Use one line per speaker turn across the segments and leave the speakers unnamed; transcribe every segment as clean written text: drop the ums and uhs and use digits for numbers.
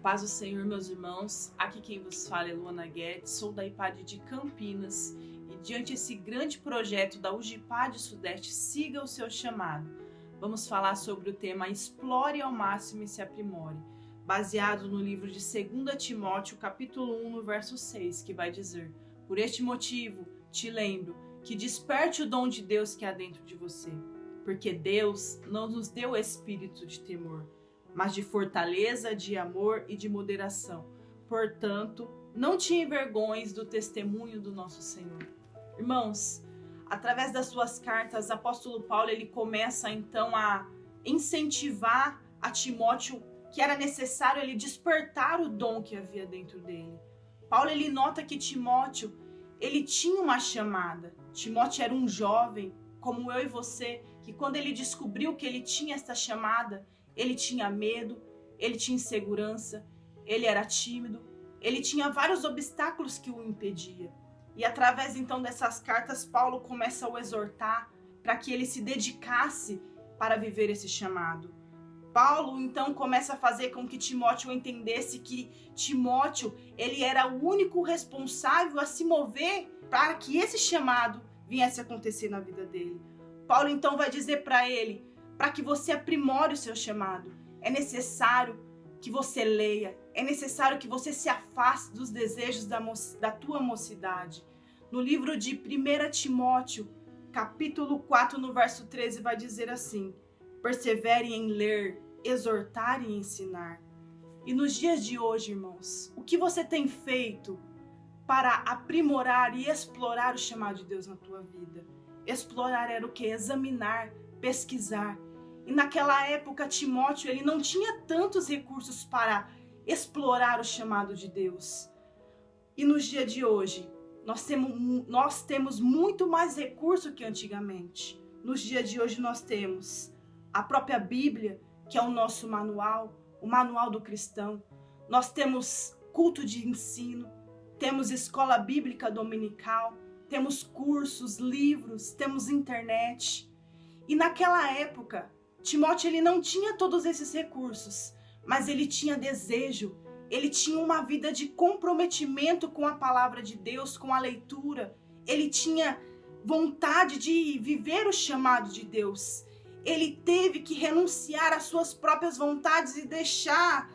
Paz do Senhor, meus irmãos. Aqui quem vos fala é Luana Guedes, sou da IPAD de Campinas e diante desse grande projeto da UGIPAD Sudeste, siga o seu chamado. Vamos falar sobre o tema Explore ao máximo e se aprimore, baseado no livro de 2 Timóteo, capítulo 1, no verso 6, que vai dizer: por este motivo, te lembro que desperte o dom de Deus que há dentro de você, porque Deus não nos deu espírito de temor, mas de fortaleza, de amor e de moderação. Portanto, não te envergonhes do testemunho do nosso Senhor. Irmãos, através das suas cartas, o apóstolo Paulo ele começa então a incentivar a Timóteo que era necessário ele despertar o dom que havia dentro dele. Paulo ele nota que Timóteo ele tinha uma chamada. Timóteo era um jovem, como eu e você, que quando ele descobriu que ele tinha esta chamada, ele tinha medo, ele tinha insegurança, ele era tímido, ele tinha vários obstáculos que o impediam. E através então dessas cartas, Paulo começa a o exortar para que ele se dedicasse para viver esse chamado. Paulo então começa a fazer com que Timóteo entendesse que Timóteo ele era o único responsável a se mover para que esse chamado viesse a acontecer na vida dele. Paulo então vai dizer para ele: para que você aprimore o seu chamado, é necessário que você leia, é necessário que você se afaste dos desejos da tua mocidade. No livro de 1 Timóteo, capítulo 4, no verso 13, vai dizer assim: persevere em ler, exortar e ensinar. E nos dias de hoje, irmãos, o que você tem feito para aprimorar e explorar o chamado de Deus na tua vida? Explorar era o que? Examinar, pesquisar. E naquela época, Timóteo ele não tinha tantos recursos para explorar o chamado de Deus. E nos dias de hoje, nós temos muito mais recurso que antigamente. Nos dias de hoje nós temos a própria Bíblia, que é o nosso manual, o manual do cristão. Nós temos culto de ensino, temos escola bíblica dominical, temos cursos, livros, temos internet. E naquela época, Timóteo ele não tinha todos esses recursos, mas ele tinha desejo, ele tinha uma vida de comprometimento com a palavra de Deus, com a leitura. Ele tinha vontade de viver o chamado de Deus. Ele teve que renunciar às suas próprias vontades e deixar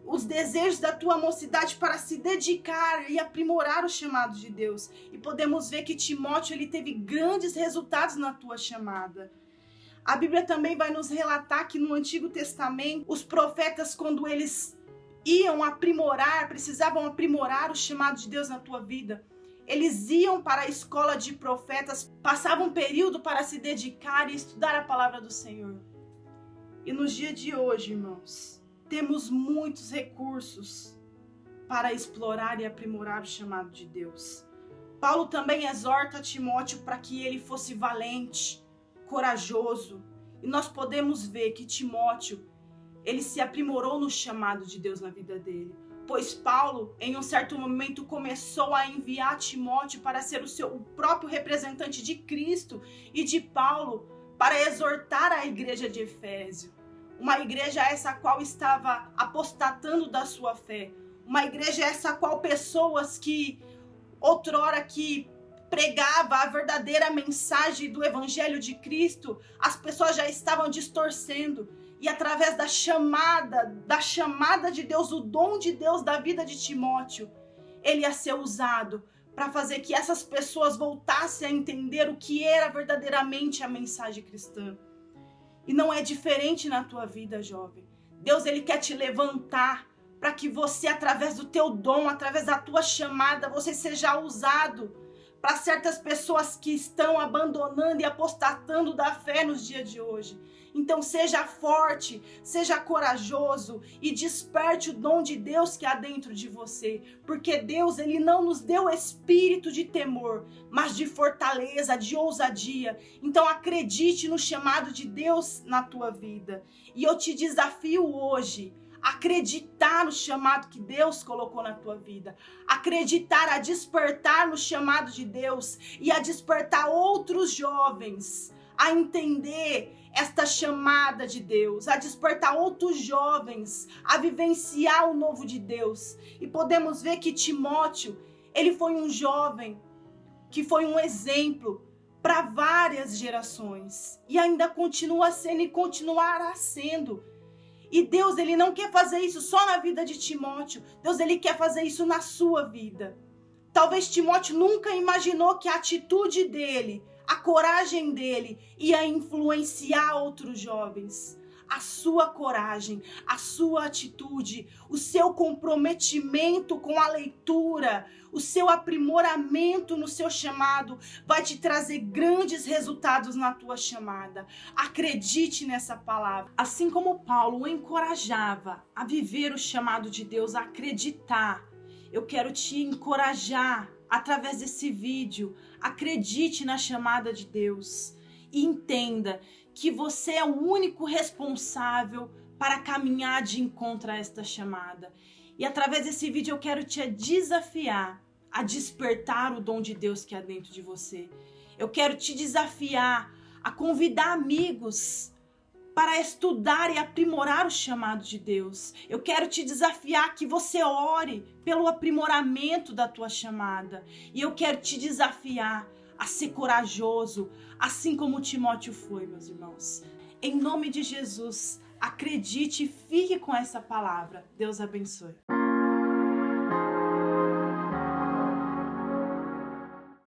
os desejos da tua mocidade para se dedicar e aprimorar o chamado de Deus. E podemos ver que Timóteo ele teve grandes resultados na tua chamada. A Bíblia também vai nos relatar que no Antigo Testamento, os profetas, quando eles precisavam aprimorar o chamado de Deus na tua vida, eles iam para a escola de profetas, passavam um período para se dedicar e estudar a palavra do Senhor. E nos dias de hoje, irmãos, temos muitos recursos para explorar e aprimorar o chamado de Deus. Paulo também exorta Timóteo para que ele fosse valente, corajoso. E nós podemos ver que Timóteo, ele se aprimorou no chamado de Deus na vida dele. Pois Paulo, em um certo momento, começou a enviar Timóteo para ser o próprio representante de Cristo e de Paulo para exortar a igreja de Efésio. Uma igreja essa a qual estava apostatando da sua fé. Uma igreja essa a qual pessoas que outrora que pregava a verdadeira mensagem do Evangelho de Cristo, as pessoas já estavam distorcendo. E através da chamada de Deus, o dom de Deus da vida de Timóteo, ele ia ser usado para fazer que essas pessoas voltassem a entender o que era verdadeiramente a mensagem cristã. E não é diferente na tua vida, jovem. Deus ele quer te levantar para que você, através do teu dom, através da tua chamada, você seja usado para certas pessoas que estão abandonando e apostatando da fé nos dias de hoje. Então seja forte, seja corajoso e desperte o dom de Deus que há dentro de você. Porque Deus ele não nos deu espírito de temor, mas de fortaleza, de ousadia. Então acredite no chamado de Deus na tua vida. E eu te desafio hoje acreditar no chamado que Deus colocou na tua vida, acreditar, a despertar no chamado de Deus e a despertar outros jovens a entender esta chamada de Deus, a despertar outros jovens, a vivenciar o novo de Deus. E podemos ver que Timóteo, ele foi um jovem que foi um exemplo para várias gerações. E ainda continua sendo e continuará sendo. E Deus, ele não quer fazer isso só na vida de Timóteo. Deus, ele quer fazer isso na sua vida. Talvez Timóteo nunca imaginou que a atitude dele, a coragem dele ia influenciar outros jovens. A sua coragem, a sua atitude, o seu comprometimento com a leitura, o seu aprimoramento no seu chamado vai te trazer grandes resultados na tua chamada. Acredite nessa palavra. Assim como Paulo o encorajava a viver o chamado de Deus, a acreditar, eu quero te encorajar através desse vídeo. Acredite na chamada de Deus e entenda que você é o único responsável para caminhar de encontro a esta chamada. E através desse vídeo eu quero te desafiar a despertar o dom de Deus que há dentro de você. Eu quero te desafiar a convidar amigos para estudar e aprimorar o chamado de Deus. Eu quero te desafiar que você ore pelo aprimoramento da tua chamada. E eu quero te desafiar a ser corajoso, assim como Timóteo foi, meus irmãos. Em nome de Jesus, acredite e fique com essa palavra. Deus abençoe.